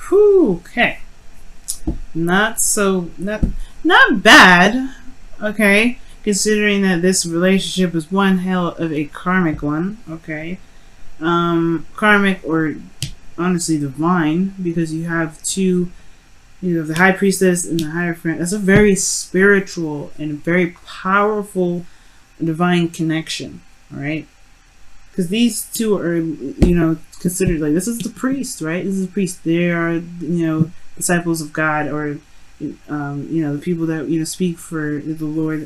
Whew, okay. Not bad. Okay. Considering that this relationship is one hell of a karmic one. Okay. Karmic or honestly divine, because you have two, the high priestess and the hierophant. That's a very spiritual and very powerful divine connection. All right. Because these two are, considered like, this is the priest, right? This is the priest. They are, disciples of God, or, the people that, speak for the Lord,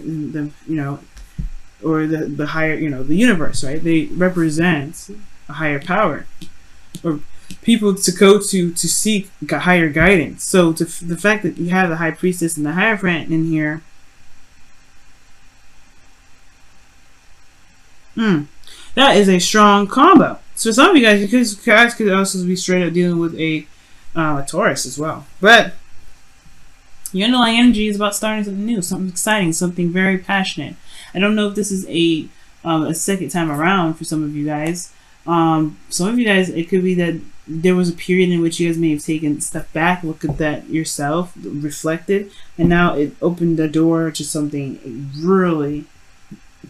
or the higher, the universe, right? They represent a higher power, or people to go to seek higher guidance. So the fact that you have the high priestess and the hierophant in here, that is a strong combo. So some of you guys could also be straight up dealing with a Taurus as well. But your underlying energy is about starting something new, something exciting, something very passionate. I don't know if this is a second time around for some of you guys. Some of you guys, it could be that there was a period in which you guys may have taken a step back, look at that yourself, reflected, and now it opened the door to something really,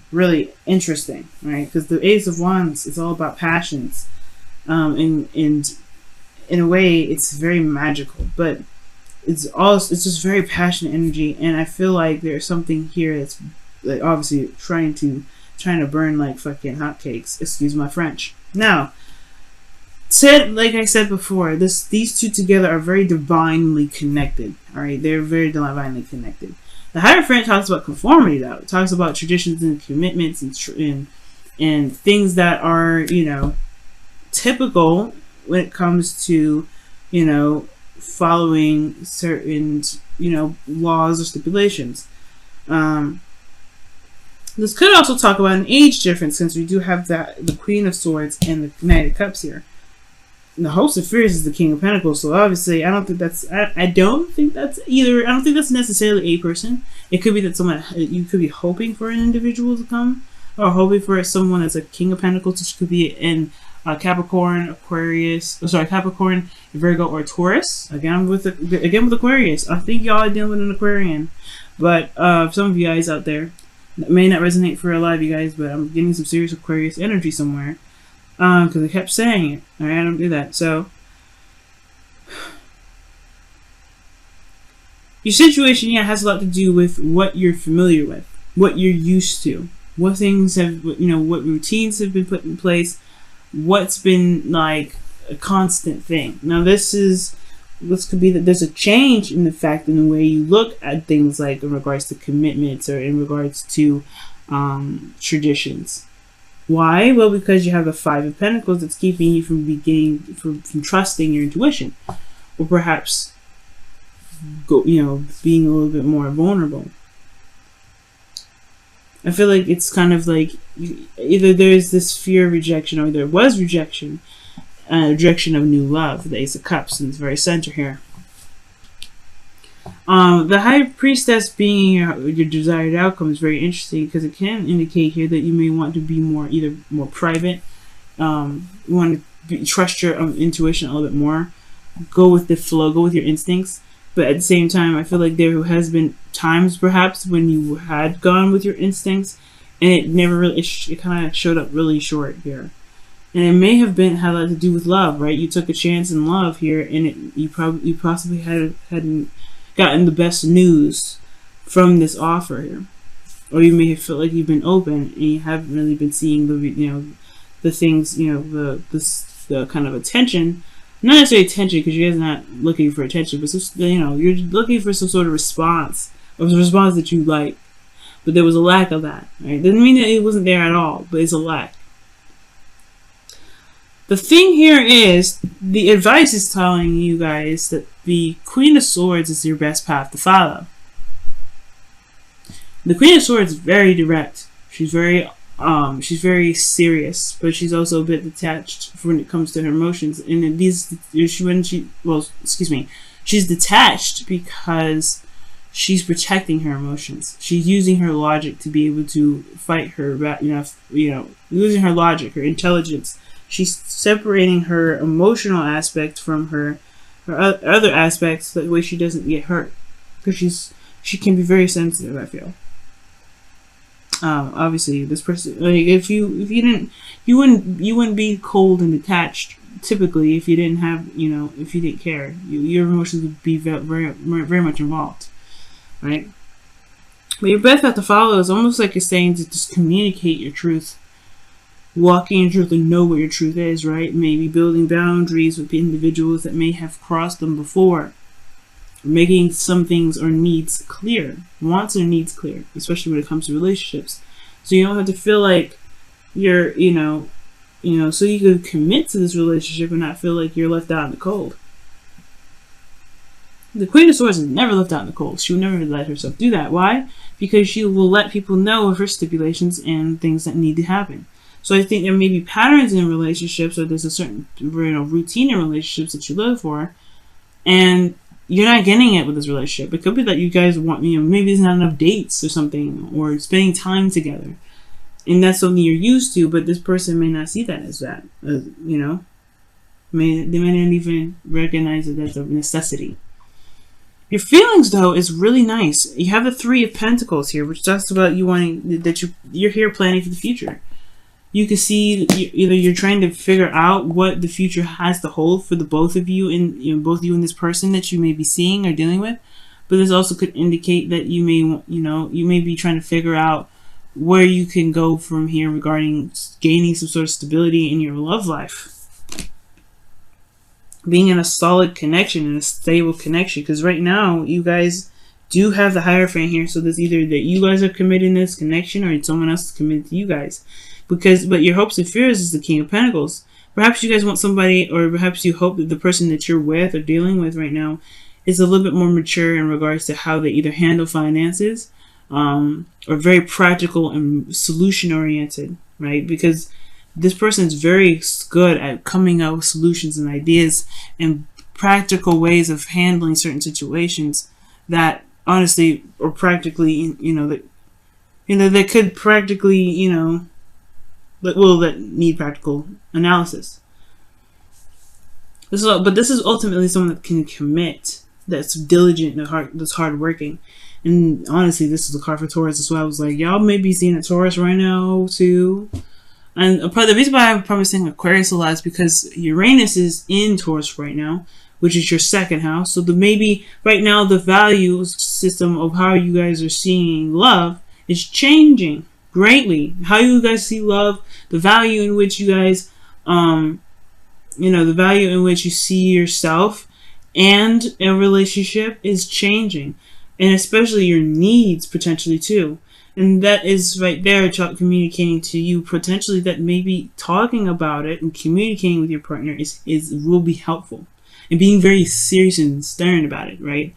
really interesting, right? Because the Ace of Wands is all about passions, and in a way, it's very magical, but it's just very passionate energy, and I feel like there's something here that's like obviously trying to burn like fucking hotcakes. Excuse my French. Now, like I said before, these two together are very divinely connected. All right, they're very divinely connected. The Hierophant talks about conformity, though. It talks about traditions and commitments and things that are, typical when it comes to, following certain, laws or stipulations. This could also talk about an age difference, since we do have the Queen of Swords and the Knight of Cups here. And the Host of Fears is the King of Pentacles, so obviously I don't think that's necessarily a person. It could be that you could be hoping for an individual to come, or hoping for someone that's a King of Pentacles, which could be in Capricorn, Capricorn, Virgo, or Taurus. Again with Aquarius. I think y'all are dealing with an Aquarian, but some of you guys out there, that may not resonate for a lot of you guys, but I'm getting some serious Aquarius energy somewhere. Because I kept saying it. Alright, I don't do that. So, your situation, has a lot to do with what you're familiar with, what you're used to, what things have, what routines have been put in place, what's been like a constant thing. Now, this could be that there's a change in the fact in the way you look at things, like in regards to commitments or in regards to traditions. Why? Well, because you have the Five of Pentacles that's keeping you from from trusting your intuition, or perhaps being a little bit more vulnerable. I feel like it's kind of like either there's this fear of rejection, or there was rejection of new love. The Ace of Cups in its very center here. The High Priestess being your desired outcome is very interesting, because it can indicate here that you may want to be either more private, you want to trust your intuition a little bit more, go with the flow, go with your instincts. But at the same time, I feel like there has been times perhaps when you had gone with your instincts, and it never really, it kind of showed up really short here. And it may have had a lot to do with love, right? You took a chance in love here, and you possibly hadn't gotten the best news from this offer here, or you may have felt like you've been open and you haven't really been seeing the things, the kind of attention, not necessarily attention, because you guys are not looking for attention, but just, you're looking for some sort of response, or a response that you like, but there was a lack of that, right? Doesn't mean that it wasn't there at all, but it's a lack. The thing here is, the advice is telling you guys that the Queen of Swords is your best path to follow. The Queen of Swords is very direct. She's very serious, but she's also a bit detached when it comes to her emotions. And she's detached because she's protecting her emotions. She's using her logic to be able to fight her, using her logic, her intelligence. She's separating her emotional aspect from her other aspects, that way she doesn't get hurt, because she can be very sensitive, I feel. Obviously, this person, like, if you didn't, you wouldn't be cold and detached typically if you didn't have, if you didn't care. Your emotions would be very, very much involved, right? But your best path to follow is almost like you're saying to just communicate your truth, walking in truth, and know what your truth is, right? Maybe building boundaries with individuals that may have crossed them before, making some things or needs clear, wants or needs clear, especially when it comes to relationships. So you don't have to feel like you're, so you can commit to this relationship and not feel like you're left out in the cold. The Queen of Swords is never left out in the cold. She will never let herself do that. Why? Because she will let people know of her stipulations and things that need to happen. So I think there may be patterns in relationships, or there's a certain routine in relationships that you live for, and you're not getting it with this relationship. It could be that you guys want, maybe there's not enough dates or something, or spending time together, and that's something you're used to. But this person may not see that as that. They may not even recognize it as a necessity. Your feelings, though, is really nice. You have the Three of Pentacles here, which talks about you wanting that you're here planning for the future. You can see either you're trying to figure out what the future has to hold for the both of you, and both you and this person that you may be seeing or dealing with. But this also could indicate that you may be trying to figure out where you can go from here regarding gaining some sort of stability in your love life. Being in a solid connection and a stable connection, because right now you guys do have the Hierophant here, so there's either that you guys are committed in this connection or someone else is committed to you guys. But your hopes and fears is the King of Pentacles. Perhaps you guys want somebody, or perhaps you hope that the person that you're with or dealing with right now is a little bit more mature in regards to how they either handle finances, or very practical and solution oriented, right? Because this person is very good at coming up with solutions and ideas and practical ways of handling certain situations that honestly are practically, that could practically, that need practical analysis. This is ultimately someone that can commit, that's diligent and that's hardworking. And honestly, this is a card for Taurus. That's why I was like, y'all may be seeing a Taurus right now too. And the reason why I'm probably saying Aquarius a lot is because Uranus is in Taurus right now, which is your second house. So maybe right now the value system of how you guys are seeing love is changing greatly. How you guys see love, the value in which you guys, the value in which you see yourself and a relationship is changing. And especially your needs potentially too. And that is right there communicating to you potentially that maybe talking about it and communicating with your partner will be helpful. And being very serious and stern about it, right?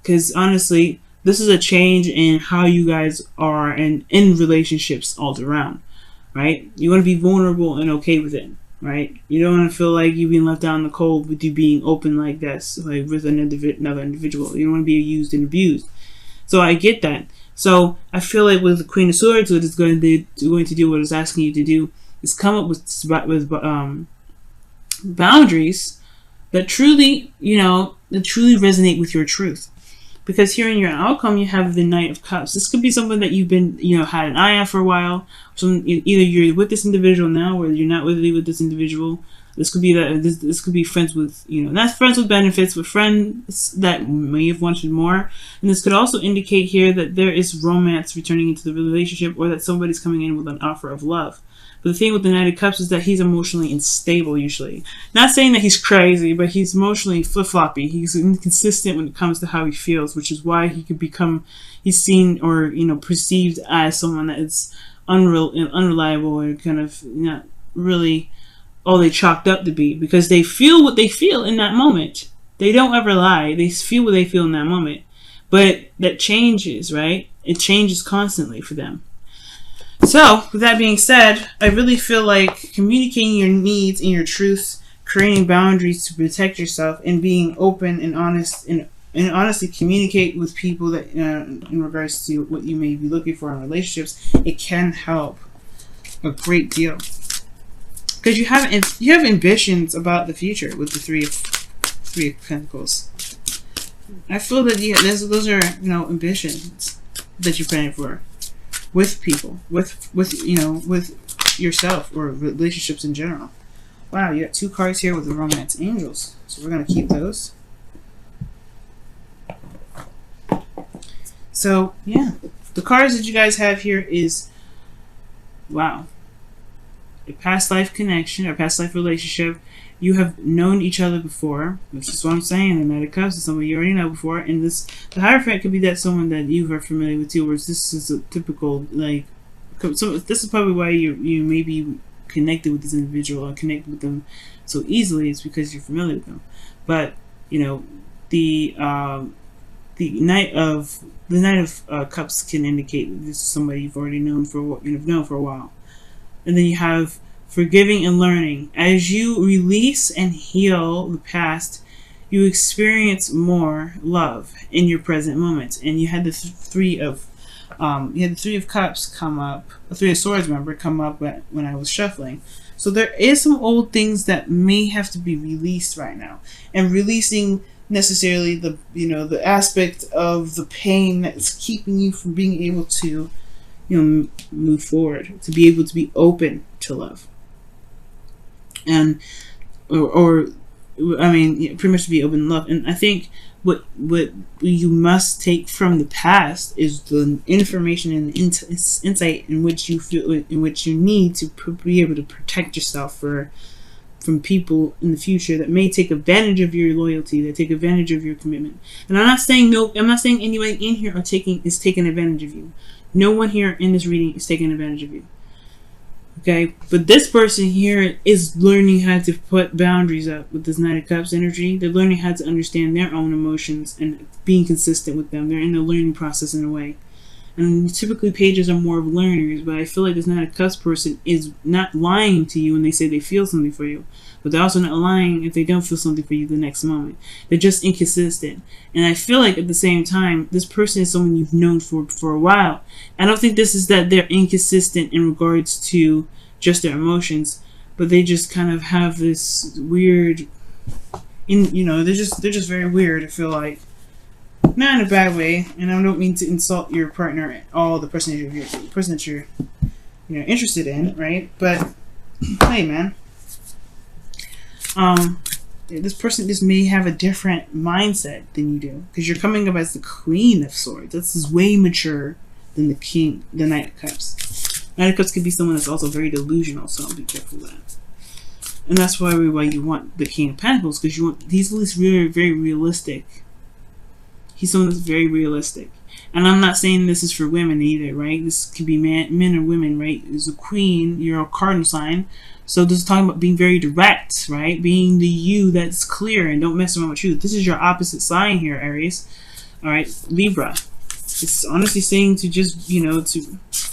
Because honestly, this is a change in how you guys are in relationships all around, right? You want to be vulnerable and okay with it, right? You don't want to feel like you're being left out in the cold with you being open like this, like with another individual. You don't want to be used and abused. So I get that. So I feel like with the Queen of Swords, what it's going to do, what it's asking you to do, is come up with boundaries that truly, resonate with your truth. Because here in your outcome, you have the Knight of Cups. This could be someone that you've been, had an eye on for a while. So either you're with this individual now, or you're not really with this individual. This could be this could be friends with, not friends with benefits, but friends that may have wanted more. And this could also indicate here that there is romance returning into the relationship, or that somebody's coming in with an offer of love. But the thing with the Knight of Cups is that he's emotionally unstable usually. Not saying that he's crazy, but he's emotionally flip-floppy. He's inconsistent when it comes to how he feels, which is why he could he's seen or, perceived as someone that is unreliable, or kind of not really all they chalked up to be, because they feel what they feel in that moment. They don't ever lie. They feel what they feel in that moment. But that changes, right? It changes constantly for them. So, with that being said, I really feel like communicating your needs and your truths, creating boundaries to protect yourself, and being open and honest, and honestly communicate with people that in regards to what you may be looking for in relationships, it can help a great deal. Because you have ambitions about the future with the Three of Three of Pentacles. I feel that those are, you know, ambitions that you're planning for with people, with you know, with yourself or relationships in general. Wow, you got 2 cards here with the Romance Angels. So we're gonna keep those. So yeah, the cards that you guys have here is, wow, a past life connection or past life relationship. You have known each other before, which is what I'm saying. The Knight of Cups is someone you already know before, and the Hierophant could be that someone that you are familiar with too. Whereas this is a typical, like, so this is probably why you may be connected with this individual or connected with them so easily. It's because you're familiar with them. But you know, the Knight of Cups can indicate that this is somebody you've already known for a while, and then you have forgiving and learning. As you release and heal the past, you experience more love in your present moment. And you had the Three of Cups come up, the Three of Swords, remember, come up when I was shuffling. So there is some old things that may have to be released right now, and releasing necessarily the, you know, the aspect of the pain that's keeping you from being able to, you know, move forward, to be able to be open to love. And or I mean, pretty much to be open to love. And I think what you must take from the past is the information and insight in which you feel, in which you need to be able to protect yourself from people in the future that may take advantage of your loyalty, that take advantage of your commitment. And I'm not saying anybody in here is taking advantage of you. No one here in this reading is taking advantage of you. Okay, but this person here is learning how to put boundaries up with this Knight of Cups energy. They're learning how to understand their own emotions and being consistent with them. They're in the learning process in a way. And typically pages are more of learners, but I feel like this Knight of Cups person is not lying to you when they say they feel something for you. But they're also not lying if they don't feel something for you the next moment. They're just inconsistent. And I feel like at the same time, this person is someone you've known for a while. I don't think this is that they're inconsistent in regards to just their emotions, but they just kind of have this weird, they're just very weird. I feel like, not in a bad way, and I don't mean to insult your partner at all, the person that you're interested in, right? But hey, man, this person just may have a different mindset than you do, because you're coming up as the Queen of Swords. This is way mature than the Knight of Cups. Knight of Cups could be someone that's also very delusional, so be careful of that. And that's why you want the King of Pentacles, because he's at least very, very realistic. He's someone that's very realistic. And I'm not saying this is for women either, right? This could be men or women, right? As a queen, you're a cardinal sign. So this is talking about being very direct, right? Being the you that's clear and don't mess around with truth. This is your opposite sign here, Aries. All right, Libra. It's honestly saying to just,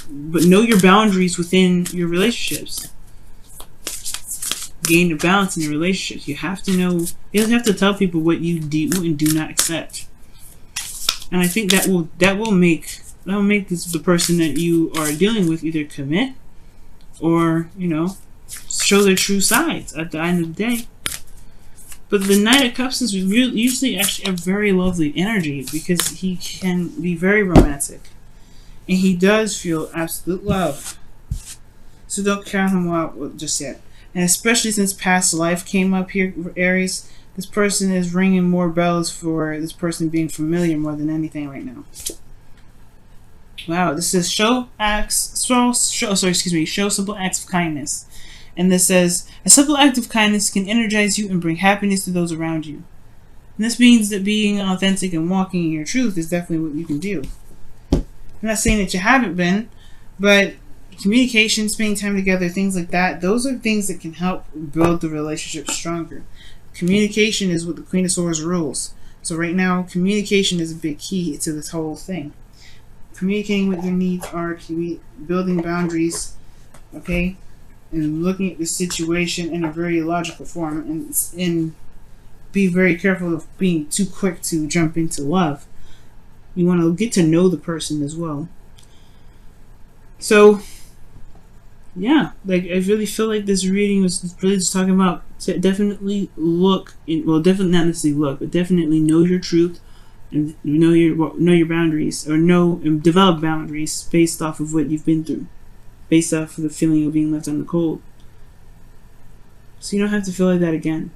but know your boundaries within your relationships. Gain a balance in your relationships. You have to know, you have to tell people what you do and do not accept. And I think that will make the person that you are dealing with either commit or, show their true sides at the end of the day. But the Knight of Cups is usually actually a very lovely energy, because he can be very romantic. And he does feel absolute love. So don't count him out just yet. And especially since past life came up here for Aries, this person is ringing more bells for this person being familiar more than anything right now. Wow, this says show simple acts of kindness. And this says, a simple act of kindness can energize you and bring happiness to those around you. And this means that being authentic and walking in your truth is definitely what you can do. I'm not saying that you haven't been, but communication, spending time together, things like that, those are things that can help build the relationship stronger. Communication is what the Queen of Swords rules. So right now, communication is a big key to this whole thing. Communicating what your needs are, building boundaries, okay? And looking at the situation in a very logical form, and be very careful of being too quick to jump into love. You want to get to know the person as well. So yeah, like I really feel like this reading was really just talking about to definitely look in, well, definitely not necessarily look, but definitely know your truth and know your boundaries, or know and develop boundaries based off of what you've been through, based off of the feeling of being left on the cold. So you don't have to feel like that again.